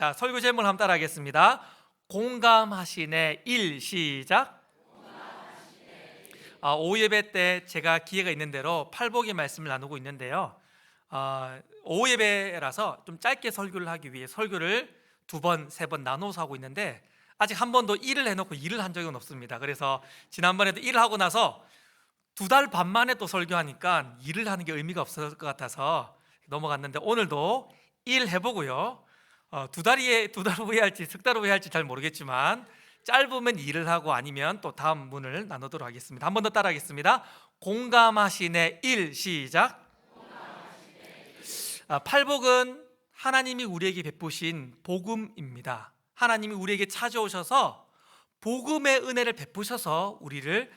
자, 설교 제목을 한번 따라하겠습니다. 공감하시네 1 시작. 오후 예배 때 제가 기회가 있는 대로 팔복의 말씀을 나누고 있는데요. 오후 예배라서 좀 짧게 설교를 하기 위해 설교를 2번, 3번 나눠서 하고 있는데 아직 한 번도 일을 해놓고 일을 한 적은 없습니다. 그래서 지난번에도 일을 하고 나서 2달 반 만에 또 설교하니까 일을 하는 게 의미가 없을 것 같아서 넘어갔는데 오늘도 일 해보고요. 2달 후에 할지 3달 후에 할지 잘 모르겠지만 짧으면 일을 하고 아니면 또 다음 문을 나누도록 하겠습니다. 한 번 더 따라하겠습니다. 공감하시네 1 시작. 팔복은 하나님이 우리에게 베푸신 복음입니다. 하나님이 우리에게 찾아오셔서 복음의 은혜를 베푸셔서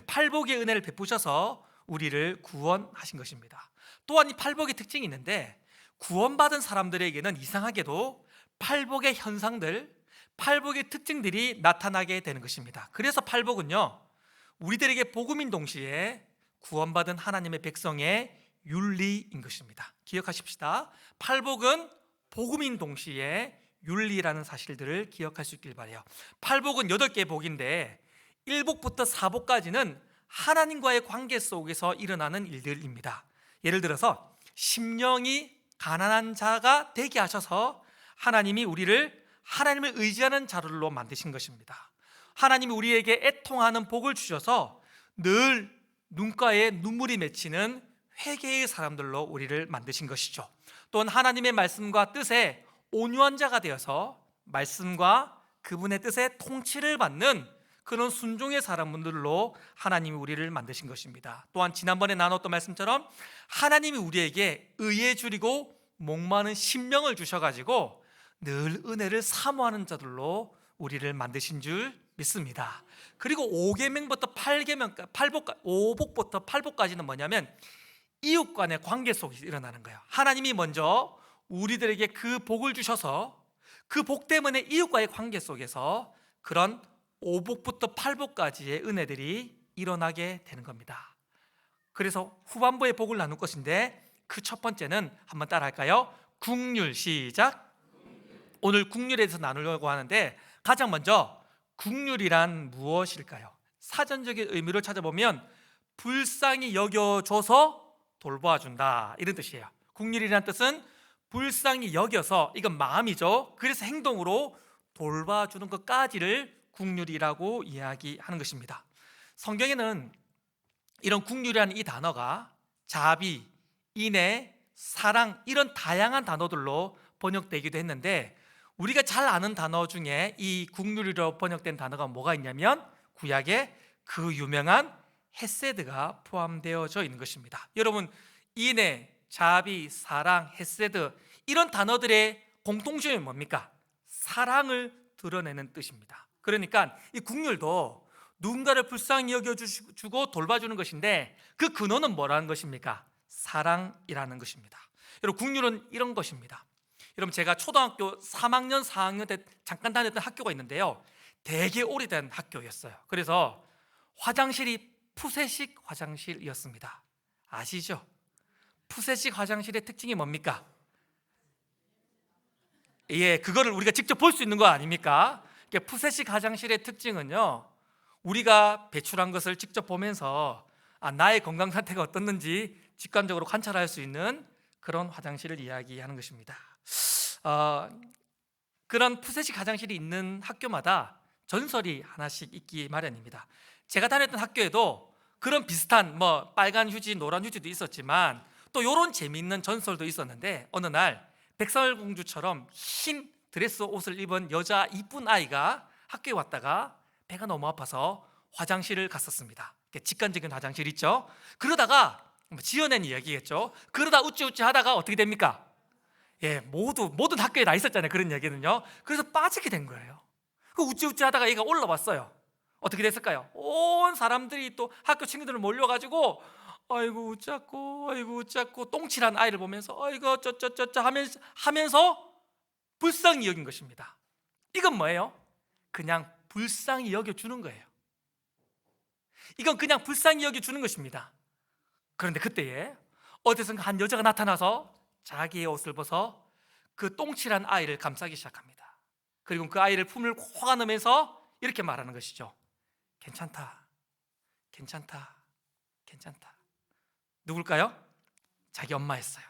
팔복의 은혜를 베푸셔서 우리를 구원하신 것입니다. 또한 이 팔복의 특징이 있는데 구원받은 사람들에게는 이상하게도 팔복의 현상들, 팔복의 특징들이 나타나게 되는 것입니다. 그래서 팔복은요, 우리들에게 복음인 동시에 구원받은 하나님의 백성의 윤리인 것입니다. 기억하십시다. 팔복은 복음인 동시에 윤리라는 사실들을 기억할 수 있길 바라요. 팔복은 8개의 복인데 1복부터 4복까지는 하나님과의 관계 속에서 일어나는 일들입니다. 예를 들어서 심령이 가난한 자가 되게 하셔서 하나님이 우리를 하나님을 의지하는 자들로 만드신 것입니다. 하나님이 우리에게 애통하는 복을 주셔서 늘 눈가에 눈물이 맺히는 회개의 사람들로 우리를 만드신 것이죠. 또한 하나님의 말씀과 뜻에 온유한 자가 되어서 말씀과 그분의 뜻에 통치를 받는 그런 순종의 사람들로 하나님이 우리를 만드신 것입니다. 또한 지난번에 나눴던 말씀처럼 하나님이 우리에게 의에 줄이고 목마른 심령을 주셔가지고 늘 은혜를 사모하는 자들로 우리를 만드신 줄 믿습니다. 그리고 5계명부터 5복부터 8복까지는 뭐냐면 이웃 간의 관계 속에서 일어나는 거예요. 하나님이 먼저 우리들에게 그 복을 주셔서 그 복 때문에 이웃과의 관계 속에서 그런 5복부터 8복까지의 은혜들이 일어나게 되는 겁니다. 그래서 후반부의 복을 나눌 것인데 그 첫 번째는 한번 따라 할까요? 국률 시작. 오늘 국률에 대해서 나누려고 하는데 가장 먼저 국률이란 무엇일까요? 사전적인 의미를 찾아보면 불쌍히 여겨줘서 돌봐준다 이런 뜻이에요. 국률이란 뜻은 불쌍히 여겨서, 이건 마음이죠. 그래서 행동으로 돌봐주는 것까지를 국률이라고 이야기하는 것입니다. 성경에는 이런 국률이라는 이 단어가 자비, 인애, 사랑 이런 다양한 단어들로 번역되기도 했는데 우리가 잘 아는 단어 중에 이 국률이로 번역된 단어가 뭐가 있냐면 구약에 그 유명한 헤세드가 포함되어져 있는 것입니다. 여러분, 인애, 자비, 사랑, 헤세드 이런 단어들의 공통점이 뭡니까? 사랑을 드러내는 뜻입니다. 그러니까 이 국률도 누군가를 불쌍히 여겨주고 돌봐주는 것인데 그 근원은 뭐라는 것입니까? 사랑이라는 것입니다. 여러분, 국률은 이런 것입니다. 여러분, 제가 초등학교 3학년, 4학년 때 잠깐 다녔던 학교가 있는데요, 되게 오래된 학교였어요. 그래서 화장실이 푸세식 화장실이었습니다. 아시죠? 푸세식 화장실의 특징이 뭡니까? 그거를 우리가 직접 볼 수 있는 거 아닙니까? 푸세식 화장실의 특징은요, 우리가 배출한 것을 직접 보면서 나의 건강 상태가 어떻는지 직관적으로 관찰할 수 있는 그런 화장실을 이야기하는 것입니다. 그런 푸세식 화장실이 있는 학교마다 전설이 하나씩 있기 마련입니다. 제가 다녔던 학교에도 그런 비슷한 빨간 휴지, 노란 휴지도 있었지만 또 이런 재미있는 전설도 있었는데 어느 날 백설공주처럼 흰 드레스 옷을 입은 여자 이쁜 아이가 학교에 왔다가 배가 너무 아파서 화장실을 갔었습니다. 직관적인 화장실 있죠. 그러다가 지어낸 이야기겠죠. 그러다 우찌우찌 하다가 어떻게 됩니까? 모든 학교에 다 있었잖아요, 그런 얘기는요. 그래서 빠지게 된 거예요. 그 우찌우찌 하다가 얘가 올라왔어요. 어떻게 됐을까요? 온 사람들이 또 학교 친구들을 몰려가지고 아이고 웃자고 똥칠한 아이를 보면서 아이고 쩌쩌쩌쩌 하면서 불쌍히 여긴 것입니다. 이건 뭐예요? 그냥 불쌍히 여겨주는 거예요. 이건 그냥 불쌍히 여겨주는 것입니다. 그런데 그때에 어디선가 한 여자가 나타나서 자기의 옷을 벗어 그 똥칠한 아이를 감싸기 시작합니다. 그리고 그 아이를 품을 콕 안으면서 이렇게 말하는 것이죠. 괜찮다, 괜찮다, 괜찮다. 누굴까요? 자기 엄마였어요.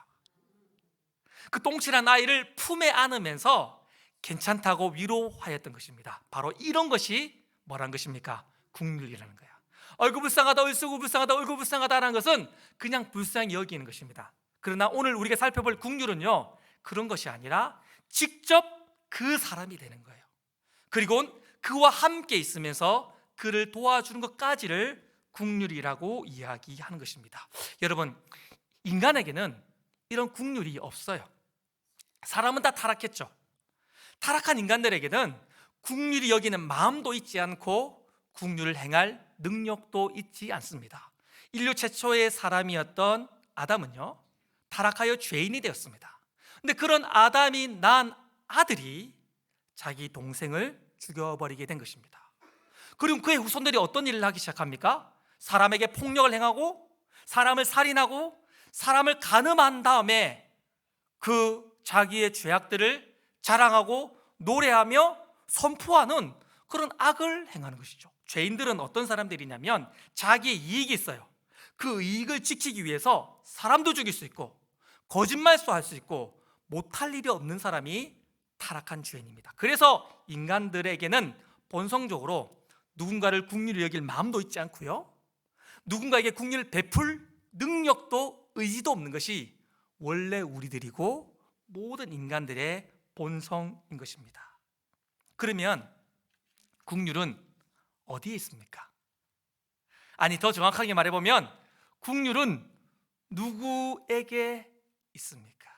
그 똥칠한 아이를 품에 안으면서 괜찮다고 위로하였던 것입니다. 바로 이런 것이 뭐란 것입니까? 국률이라는 거야. 얼굴 불쌍하다, 얼굴 불쌍하다, 얼굴 불쌍하다라는 것은 그냥 불쌍히 여기는 것입니다. 그러나 오늘 우리가 살펴볼 국률은요, 그런 것이 아니라 직접 그 사람이 되는 거예요. 그리고 그와 함께 있으면서 그를 도와주는 것까지를 국률이라고 이야기하는 것입니다. 여러분, 인간에게는 이런 국률이 없어요. 사람은 다 타락했죠. 타락한 인간들에게는 국률이 여기는 마음도 있지 않고 국률을 행할 능력도 있지 않습니다. 인류 최초의 사람이었던 아담은요, 타락하여 죄인이 되었습니다. 근데 그런 아담이 낳은 아들이 자기 동생을 죽여버리게 된 것입니다. 그리고 그의 후손들이 어떤 일을 하기 시작합니까? 사람에게 폭력을 행하고 사람을 살인하고 사람을 간음한 다음에 그 자기의 죄악들을 자랑하고 노래하며 선포하는 그런 악을 행하는 것이죠. 죄인들은 어떤 사람들이냐면 자기의 이익이 있어요. 그 이익을 지키기 위해서 사람도 죽일 수 있고 거짓말도 할 수 있고 못할 일이 없는 사람이 타락한 죄인입니다. 그래서 인간들에게는 본성적으로 누군가를 국률이 여길 마음도 있지 않고요, 누군가에게 국률을 베풀 능력도 의지도 없는 것이 원래 우리들이고 모든 인간들의 본성인 것입니다. 그러면 국률은 어디에 있습니까? 아니, 더 정확하게 말해보면 국률은 누구에게 있습니까?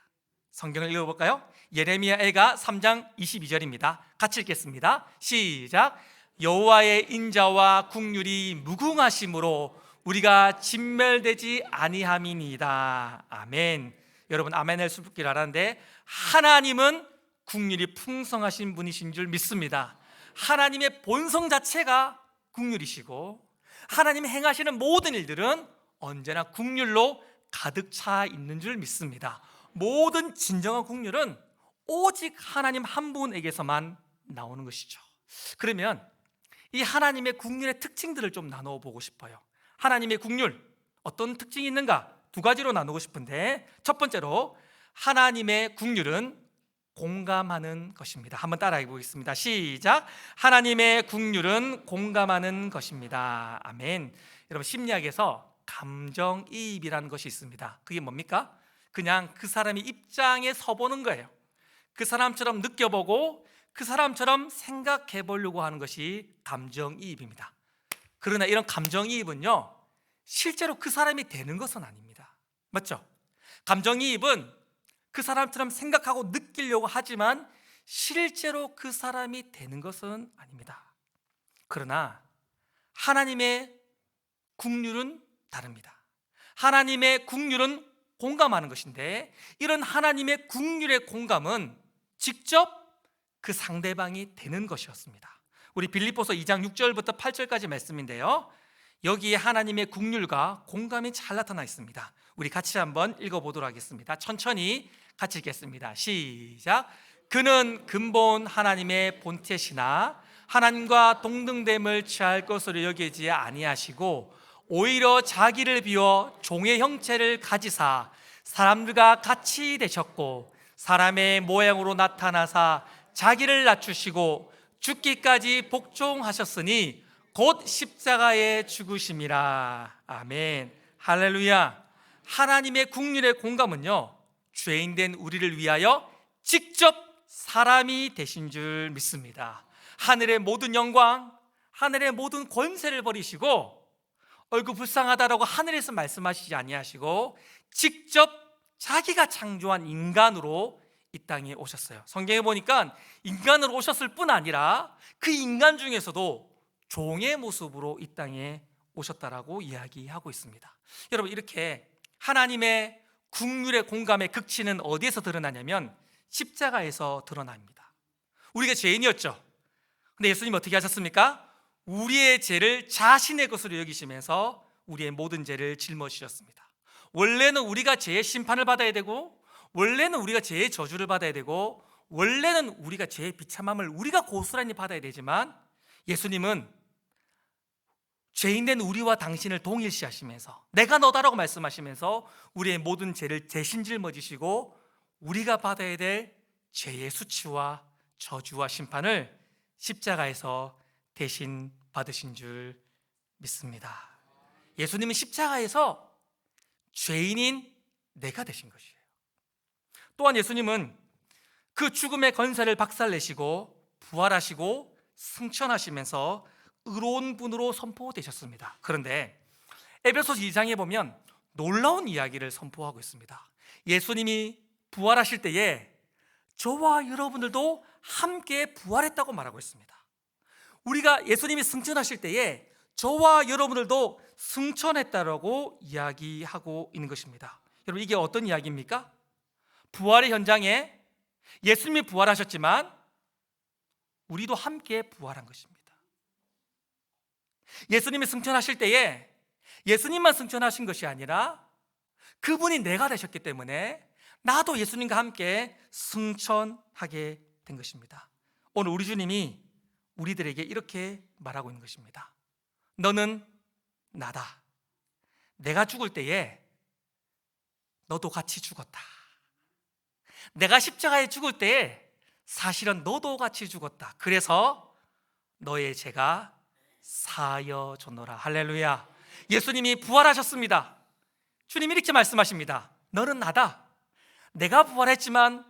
성경을 읽어볼까요? 예레미야가 3장 22절입니다. 같이 읽겠습니다. 시작. 여호와의 인자와 국률이 무궁하심으로 우리가 진멸되지 아니함이니이다. 아멘. 여러분, 아멘을 수줍기를 하는데 하나님은 국률이 풍성하신 분이신 줄 믿습니다. 하나님의 본성 자체가 국률이시고 하나님이 행하시는 모든 일들은 언제나 국률로 가득 차 있는 줄 믿습니다. 모든 진정한 국률은 오직 하나님 한 분에게서만 나오는 것이죠. 그러면 이 하나님의 국률의 특징들을 좀 나누어 보고 싶어요. 하나님의 국률, 어떤 특징이 있는가? 두 가지로 나누고 싶은데, 첫 번째로 하나님의 국률은 공감하는 것입니다. 한번 따라해 보겠습니다. 시작. 하나님의 국률은 공감하는 것입니다. 아멘. 여러분, 심리학에서 감정이입이라는 것이 있습니다. 그게 뭡니까? 그냥 그 사람의 입장에 서보는 거예요. 그 사람처럼 느껴보고 그 사람처럼 생각해 보려고 하는 것이 감정이입입니다. 그러나 이런 감정이입은요, 실제로 그 사람이 되는 것은 아닙니다. 맞죠? 감정이입은 그 사람처럼 생각하고 느끼려고 하지만 실제로 그 사람이 되는 것은 아닙니다. 그러나 하나님의 국률은 다릅니다. 하나님의 국률은 공감하는 것인데, 이런 하나님의 국률의 공감은 직접 그 상대방이 되는 것이었습니다. 우리 빌립보서 2장 6절부터 8절까지 말씀인데요, 여기에 하나님의 국률과 공감이 잘 나타나 있습니다. 우리 같이 한번 읽어보도록 하겠습니다. 천천히 같이 읽겠습니다. 시작. 그는 근본 하나님의 본체시나 하나님과 동등됨을 취할 것으로 여기지 아니하시고 오히려 자기를 비워 종의 형체를 가지사 사람들과 같이 되셨고 사람의 모양으로 나타나사 자기를 낮추시고 죽기까지 복종하셨으니 곧 십자가에 죽으심이라. 아멘. 할렐루야. 하나님의 국률의 공감은요, 죄인된 우리를 위하여 직접 사람이 되신 줄 믿습니다. 하늘의 모든 영광, 하늘의 모든 권세를 버리시고 얼굴 불쌍하다라고 하늘에서 말씀하시지 아니하시고 직접 자기가 창조한 인간으로 이 땅에 오셨어요. 성경에 보니까 인간으로 오셨을 뿐 아니라 그 인간 중에서도 종의 모습으로 이 땅에 오셨다라고 이야기하고 있습니다. 여러분, 이렇게 하나님의 국률의 공감의 극치는 어디에서 드러나냐면 십자가에서 드러납니다. 우리가 죄인이었죠. 근데 예수님 어떻게 하셨습니까? 우리의 죄를 자신의 것으로 여기시면서 우리의 모든 죄를 짊어지셨습니다. 원래는 우리가 죄의 심판을 받아야 되고 원래는 우리가 죄의 저주를 받아야 되고 원래는 우리가 죄의 비참함을 우리가 고스란히 받아야 되지만 예수님은 죄인된 우리와 당신을 동일시하시면서 내가 너다라고 말씀하시면서 우리의 모든 죄를 대신 짊어지시고 우리가 받아야 될 죄의 수치와 저주와 심판을 십자가에서 대신 받으신 줄 믿습니다. 예수님은 십자가에서 죄인인 내가 되신 것이에요. 또한 예수님은 그 죽음의 권세를 박살내시고 부활하시고 승천하시면서 의로운 분으로 선포되셨습니다. 그런데 에베소서 2장에 보면 놀라운 이야기를 선포하고 있습니다. 예수님이 부활하실 때에 저와 여러분들도 함께 부활했다고 말하고 있습니다. 우리가 예수님이 승천하실 때에 저와 여러분들도 승천했다라고 이야기하고 있는 것입니다. 여러분, 이게 어떤 이야기입니까? 부활의 현장에 예수님이 부활하셨지만 우리도 함께 부활한 것입니다. 예수님이 승천하실 때에 예수님만 승천하신 것이 아니라 그분이 내가 되셨기 때문에 나도 예수님과 함께 승천하게 된 것입니다. 오늘 우리 주님이 우리들에게 이렇게 말하고 있는 것입니다. 너는 나다. 내가 죽을 때에 너도 같이 죽었다. 내가 십자가에 죽을 때에 사실은 너도 같이 죽었다. 그래서 너의 죄가 사여졌노라. 할렐루야. 예수님이 부활하셨습니다. 주님이 이렇게 말씀하십니다. 너는 나다. 내가 부활했지만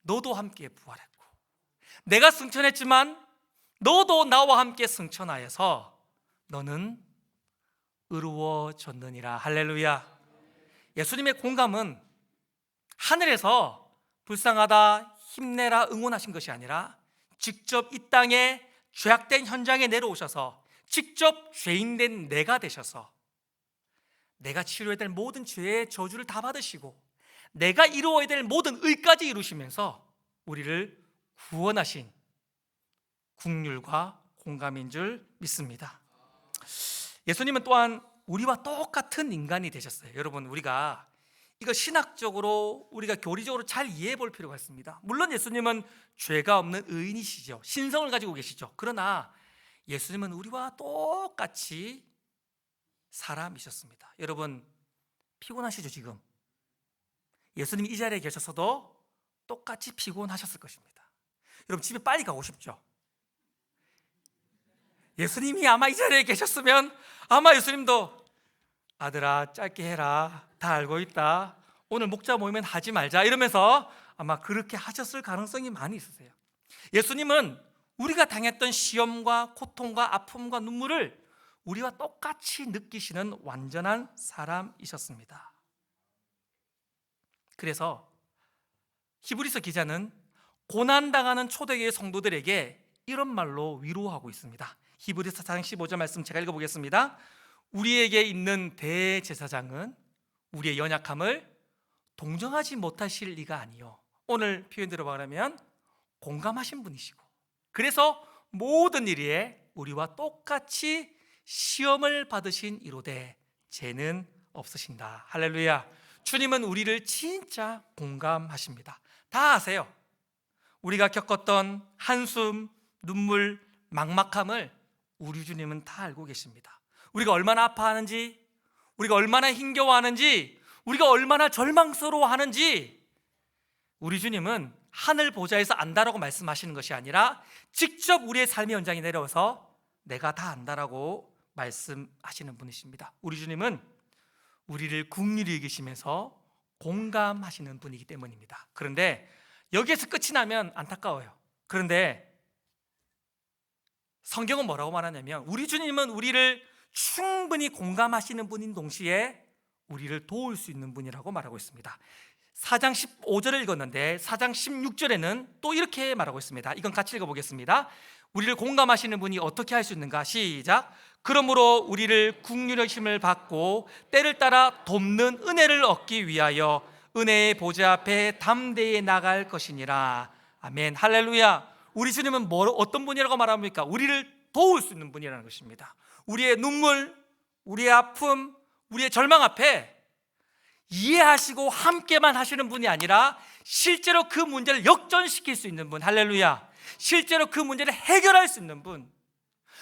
너도 함께 부활했고, 내가 승천했지만 너도 나와 함께 승천하여서 너는 의로워졌느니라. 할렐루야. 예수님의 공감은 하늘에서 불쌍하다, 힘내라 응원하신 것이 아니라 직접 이 땅에 죄악된 현장에 내려오셔서 직접 죄인된 내가 되셔서 내가 치료해야 될 모든 죄의 저주를 다 받으시고 내가 이루어야 될 모든 의까지 이루시면서 우리를 구원하신 긍휼과 공감인 줄 믿습니다. 예수님은 또한 우리와 똑같은 인간이 되셨어요. 여러분, 우리가 이거 신학적으로 우리가 교리적으로 잘 이해해 볼 필요가 있습니다. 물론 예수님은 죄가 없는 의인이시죠. 신성을 가지고 계시죠. 그러나 예수님은 우리와 똑같이 사람이셨습니다. 여러분, 피곤하시죠 지금? 예수님이 이 자리에 계셨어도 똑같이 피곤하셨을 것입니다. 여러분, 집에 빨리 가고 싶죠? 예수님이 아마 이 자리에 계셨으면 아마 예수님도 아들아 짧게 해라, 다 알고 있다, 오늘 목자 모이면 하지 말자 이러면서 아마 그렇게 하셨을 가능성이 많이 있으세요. 예수님은 우리가 당했던 시험과 고통과 아픔과 눈물을 우리와 똑같이 느끼시는 완전한 사람이셨습니다. 그래서 히브리서 기자는 고난당하는 초대교회 성도들에게 이런 말로 위로하고 있습니다. 히브리서 4장 15절 말씀 제가 읽어보겠습니다. 우리에게 있는 대제사장은 우리의 연약함을 동정하지 못하실 리가 아니요, 오늘 표현대로 말하면 공감하신 분이시고, 그래서 모든 일에 우리와 똑같이 시험을 받으신 이로되 죄는 없으신다. 할렐루야. 주님은 우리를 진짜 공감하십니다. 다 아세요. 우리가 겪었던 한숨, 눈물, 막막함을 우리 주님은 다 알고 계십니다. 우리가 얼마나 아파하는지, 우리가 얼마나 힘겨워하는지, 우리가 얼마나 절망스러워하는지 우리 주님은 하늘 보좌에서 안다라고 말씀하시는 것이 아니라 직접 우리의 삶의 현장에 내려와서 내가 다 안다라고 말씀하시는 분이십니다. 우리 주님은 우리를 긍휼히 여기시면서 공감하시는 분이기 때문입니다. 그런데 여기에서 끝이 나면 안타까워요. 그런데 성경은 뭐라고 말하냐면 우리 주님은 우리를 충분히 공감하시는 분인 동시에 우리를 도울 수 있는 분이라고 말하고 있습니다. 4장 15절을 읽었는데 4장 16절에는 또 이렇게 말하고 있습니다. 이건 같이 읽어보겠습니다. 우리를 공감하시는 분이 어떻게 할 수 있는가? 시작. 그러므로 우리를 긍휼의 힘을 받고 때를 따라 돕는 은혜를 얻기 위하여 은혜의 보좌 앞에 담대히 나갈 것이니라. 아멘. 할렐루야. 우리 주님은 어떤 분이라고 말합니까? 우리를 도울 수 있는 분이라는 것입니다. 우리의 눈물, 우리의 아픔, 우리의 절망 앞에 이해하시고 함께만 하시는 분이 아니라 실제로 그 문제를 역전시킬 수 있는 분, 할렐루야. 실제로 그 문제를 해결할 수 있는 분,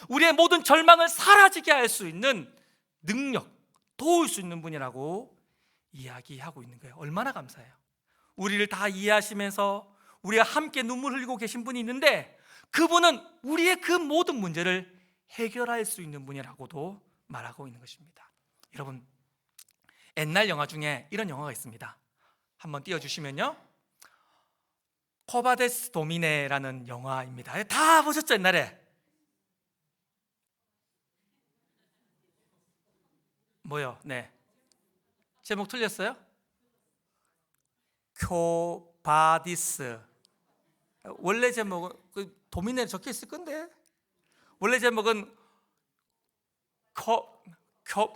우리의 모든 절망을 사라지게 할 수 있는 능력, 도울 수 있는 분이라고 이야기하고 있는 거예요. 얼마나 감사해요. 우리를 다 이해하시면서 우리가 함께 눈물 흘리고 계신 분이 있는데, 그분은 우리의 그 모든 문제를 해결할 수 있는 분이라고도 말하고 있는 것입니다. 여러분, 옛날 영화 중에 이런 영화가 있습니다. 한번 띄워주시면요, 코바데스 도미네라는 영화입니다. 다 보셨죠, 옛날에? 뭐요? 네, 제목 틀렸어요? 쿄바디스. 원래 제목은 도미네 적혀 있을 건데, 원래 제목은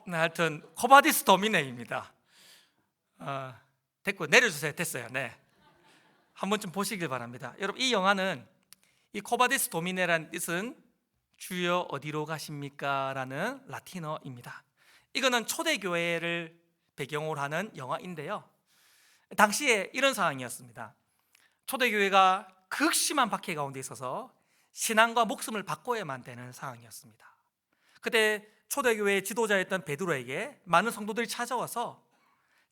하여튼 코바디스 도미네입니다. 됐고, 내려주세요. 됐어요. 네, 한번 좀 보시길 바랍니다. 여러분, 이 영화는, 이 코바디스 도미네라는 뜻은 주여 어디로 가십니까? 라는 라틴어입니다. 이거는 초대교회를 배경으로 하는 영화인데요, 당시에 이런 상황이었습니다. 초대교회가 극심한 박해 가운데 있어서 신앙과 목숨을 바꿔야만 되는 상황이었습니다. 그때 초대교회의 지도자였던 베드로에게 많은 성도들이 찾아와서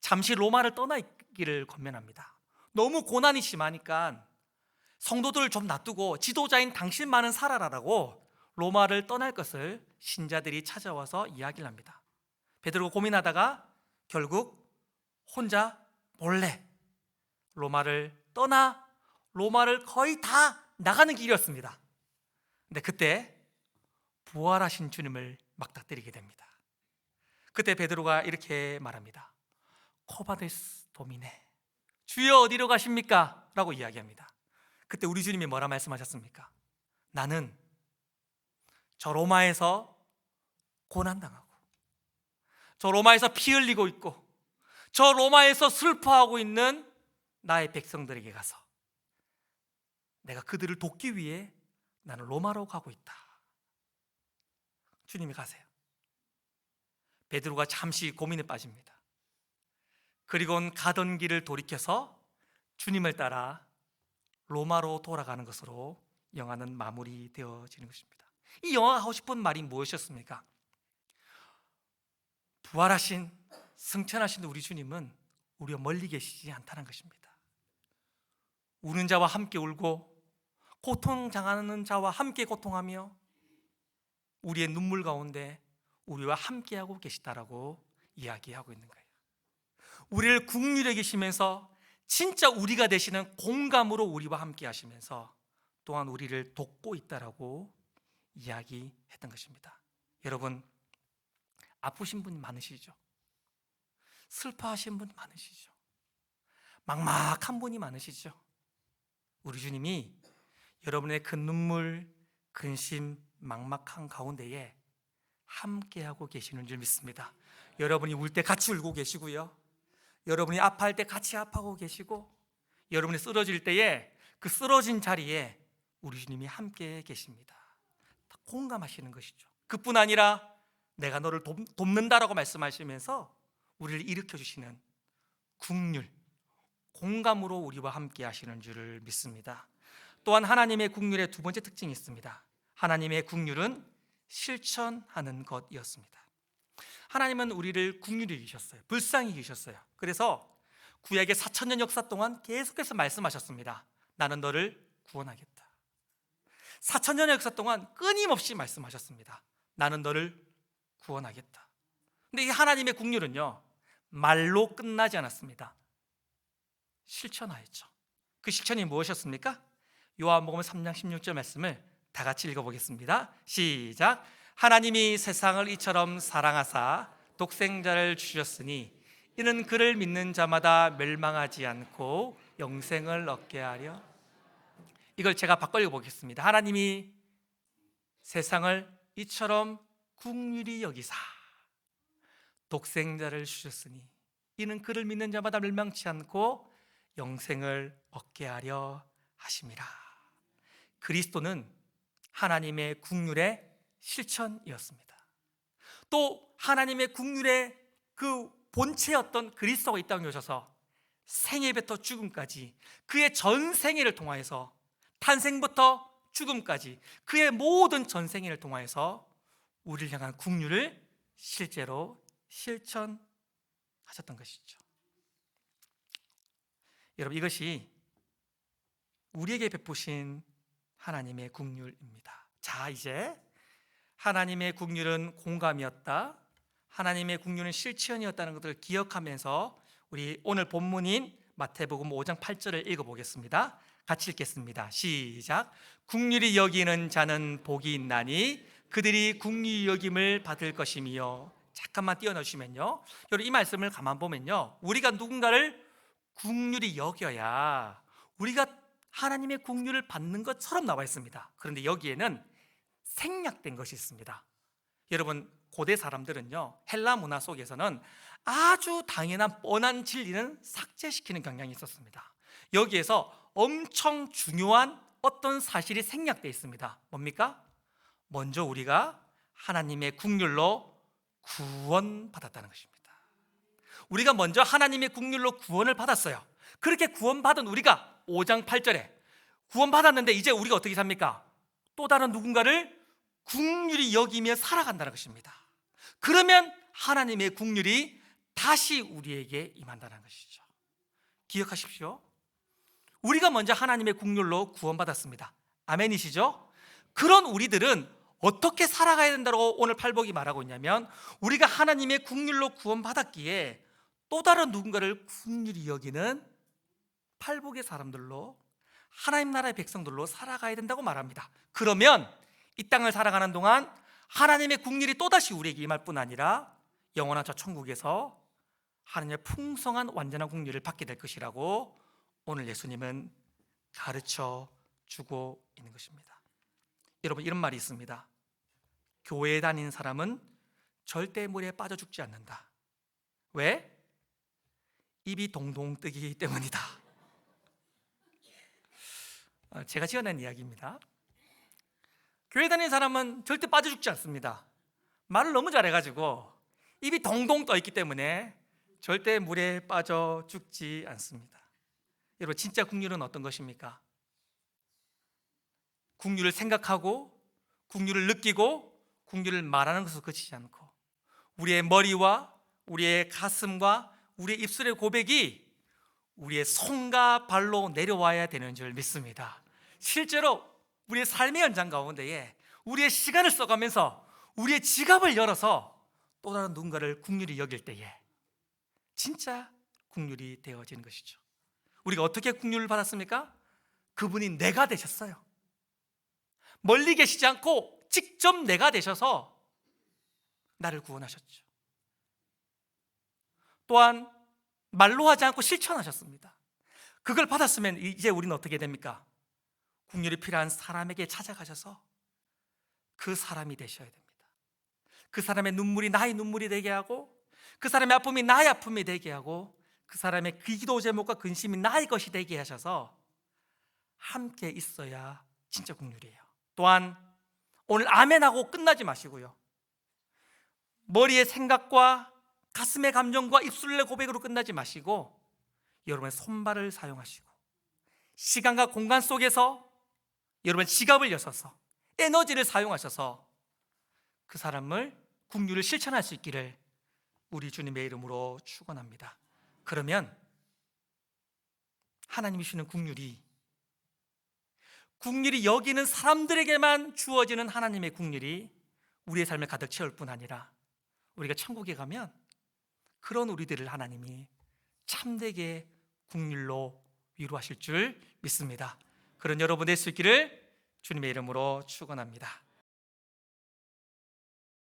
잠시 로마를 떠나기를 권면합니다. 너무 고난이 심하니까 성도들을 좀 놔두고 지도자인 당신만은 살아라라고 로마를 떠날 것을 신자들이 찾아와서 이야기를 합니다. 베드로가 고민하다가 결국 혼자 몰래 로마를 떠나 로마를 거의 다 나가는 길이었습니다. 근데 그때 부활하신 주님을 맞닥뜨리게 됩니다. 그때 베드로가 이렇게 말합니다. 코바데스 도미네, 주여 어디로 가십니까? 라고 이야기합니다. 그때 우리 주님이 뭐라 말씀하셨습니까? 나는 저 로마에서 고난당하고, 저 로마에서 피 흘리고 있고, 저 로마에서 슬퍼하고 있는 나의 백성들에게 가서 내가 그들을 돕기 위해 나는 로마로 가고 있다. 주님이 가세요. 베드로가 잠시 고민에 빠집니다. 그리고는 가던 길을 돌이켜서 주님을 따라 로마로 돌아가는 것으로 영화는 마무리되어지는 것입니다. 이 영화가 하고 싶은 말이 무엇이었습니까? 부활하신, 승천하신 우리 주님은 우리와 멀리 계시지 않다는 것입니다. 우는 자와 함께 울고 고통당하는 자와 함께 고통하며 우리의 눈물 가운데 우리와 함께하고 계시다라고 이야기하고 있는 거예요. 우리를 긍휼히 계시면서 진짜 우리가 되시는 공감으로 우리와 함께 하시면서 또한 우리를 돕고 있다라고 이야기했던 것입니다. 여러분, 아프신 분이 많으시죠? 슬퍼하신 분이 많으시죠? 막막한 분이 많으시죠? 우리 주님이 여러분의 그 눈물, 근심, 막막한 가운데에 함께하고 계시는 줄 믿습니다. 여러분이 울 때 같이 울고 계시고요, 여러분이 아파할 때 같이 아파하고 계시고, 여러분이 쓰러질 때에 그 쓰러진 자리에 우리 주님이 함께 계십니다. 공감하시는 것이죠. 그뿐 아니라 내가 너를 돕는다라고 말씀하시면서 우리를 일으켜 주시는 긍휼, 공감으로 우리와 함께 하시는 줄을 믿습니다. 또한 하나님의 긍휼의 두 번째 특징이 있습니다. 하나님의 긍휼은 실천하는 것이었습니다. 하나님은 우리를 긍휼히 여기셨어요. 불쌍히 여기셨어요. 그래서 구약의 4,000년 역사 동안 계속해서 말씀하셨습니다. 나는 너를 구원하겠다. 4,000년의 역사 동안 끊임없이 말씀하셨습니다. 나는 너를 구원하겠다. 근데 이 하나님의 긍휼은요, 말로 끝나지 않았습니다. 실천하였죠. 그 실천이 무엇이었습니까? 요한복음 3장 16절 말씀을 다 같이 읽어보겠습니다. 시작. 하나님이 세상을 이처럼 사랑하사 독생자를 주셨으니 이는 그를 믿는 자마다 멸망하지 않고 영생을 얻게 하려. 이걸 제가 바꿔 읽어보겠습니다. 하나님이 세상을 이처럼 긍휼히 여기사 독생자를 주셨으니 이는 그를 믿는 자마다 멸망치 않고 영생을 얻게 하려 하심이라. 그리스도는 하나님의 긍휼의 실천이었습니다. 또 하나님의 긍휼의 그 본체였던 그리스도가 이 땅에 오셔서 생애부터 죽음까지 그의 전 생애를 통하여서, 탄생부터 죽음까지 그의 모든 전 생애를 통하여서 우리를 향한 긍휼을 실제로 실천하셨던 것이죠. 여러분, 이것이 우리에게 베푸신 하나님의 긍휼입니다. 자, 이제 하나님의 긍휼은 공감이었다, 하나님의 긍휼은 실천이었다는 것을 기억하면서 우리 오늘 본문인 마태복음 5장 8절을 읽어보겠습니다. 같이 읽겠습니다. 시작. 긍휼히 여기는 자는 복이 있나니 그들이 긍휼히 여김을 받을 것이며. 잠깐만 띄워넣으시면요, 여러분, 이 말씀을 가만 보면요, 우리가 누군가를 긍휼히 여겨야 우리가 하나님의 긍휼을 받는 것처럼 나와 있습니다. 그런데 여기에는 생략된 것이 있습니다. 여러분, 고대 사람들은요, 헬라 문화 속에서는 아주 당연한 뻔한 진리는 삭제시키는 경향이 있었습니다. 여기에서 엄청 중요한 어떤 사실이 생략되어 있습니다. 뭡니까? 먼저 우리가 하나님의 긍휼로 구원받았다는 것입니다. 우리가 먼저 하나님의 긍휼로 구원을 받았어요. 그렇게 구원받은 우리가 5장 8절에 구원받았는데 이제 우리가 어떻게 삽니까? 또 다른 누군가를 긍휼히 여기며 살아간다는 것입니다. 그러면 하나님의 긍휼이 다시 우리에게 임한다는 것이죠. 기억하십시오. 우리가 먼저 하나님의 긍휼로 구원받았습니다. 아멘이시죠? 그런 우리들은 어떻게 살아가야 된다고 오늘 팔복이 말하고 있냐면, 우리가 하나님의 긍휼로 구원받았기에 또 다른 누군가를 긍휼히 여기는 팔복의 사람들로, 하나님 나라의 백성들로 살아가야 된다고 말합니다. 그러면 이 땅을 살아가는 동안 하나님의 긍휼이 또다시 우리에게 임할 뿐 아니라 영원한 저 천국에서 하나님의 풍성한 완전한 긍휼을 받게 될 것이라고 오늘 예수님은 가르쳐 주고 있는 것입니다. 여러분, 이런 말이 있습니다. 교회에 다니는 사람은 절대 물에 빠져 죽지 않는다. 왜? 입이 동동 뜨기 때문이다. 제가 지어낸 이야기입니다. 교회 다니는 사람은 절대 빠져 죽지 않습니다. 말을 너무 잘해가지고 입이 동동 떠 있기 때문에 절대 물에 빠져 죽지 않습니다. 여러분, 진짜 긍휼은 어떤 것입니까? 긍휼을 생각하고 긍휼을 느끼고 긍휼을 말하는 것으로 그치지 않고 우리의 머리와 우리의 가슴과 우리의 입술의 고백이 우리의 손과 발로 내려와야 되는 줄 믿습니다. 실제로 우리의 삶의 현장 가운데에 우리의 시간을 써가면서 우리의 지갑을 열어서 또 다른 누군가를 긍휼히 여길 때에 진짜 긍휼이 되어지는 것이죠. 우리가 어떻게 긍휼을 받았습니까? 그분이 내가 되셨어요. 멀리 계시지 않고 직접 내가 되셔서 나를 구원하셨죠. 또한 말로 하지 않고 실천하셨습니다. 그걸 받았으면 이제 우리는 어떻게 됩니까? 긍휼이 필요한 사람에게 찾아가셔서 그 사람이 되셔야 됩니다. 그 사람의 눈물이 나의 눈물이 되게 하고, 그 사람의 아픔이 나의 아픔이 되게 하고, 그 사람의 기도 제목과 근심이 나의 것이 되게 하셔서 함께 있어야 진짜 긍휼이에요. 또한 오늘 아멘하고 끝나지 마시고요, 머리의 생각과 가슴의 감정과 입술의 고백으로 끝나지 마시고 여러분의 손발을 사용하시고 시간과 공간 속에서 여러분 지갑을 여셔서 에너지를 사용하셔서 그 사람을 긍휼을 실천할 수 있기를 우리 주님의 이름으로 축원합니다. 그러면 하나님이 주시는 긍휼이 여기는 사람들에게만 주어지는 하나님의 긍휼이 우리의 삶을 가득 채울 뿐 아니라 우리가 천국에 가면 그런 우리들을 하나님이 참되게 긍휼로 위로하실 줄 믿습니다. 그런 여러분 될 수 있기를 주님의 이름으로 축원합니다.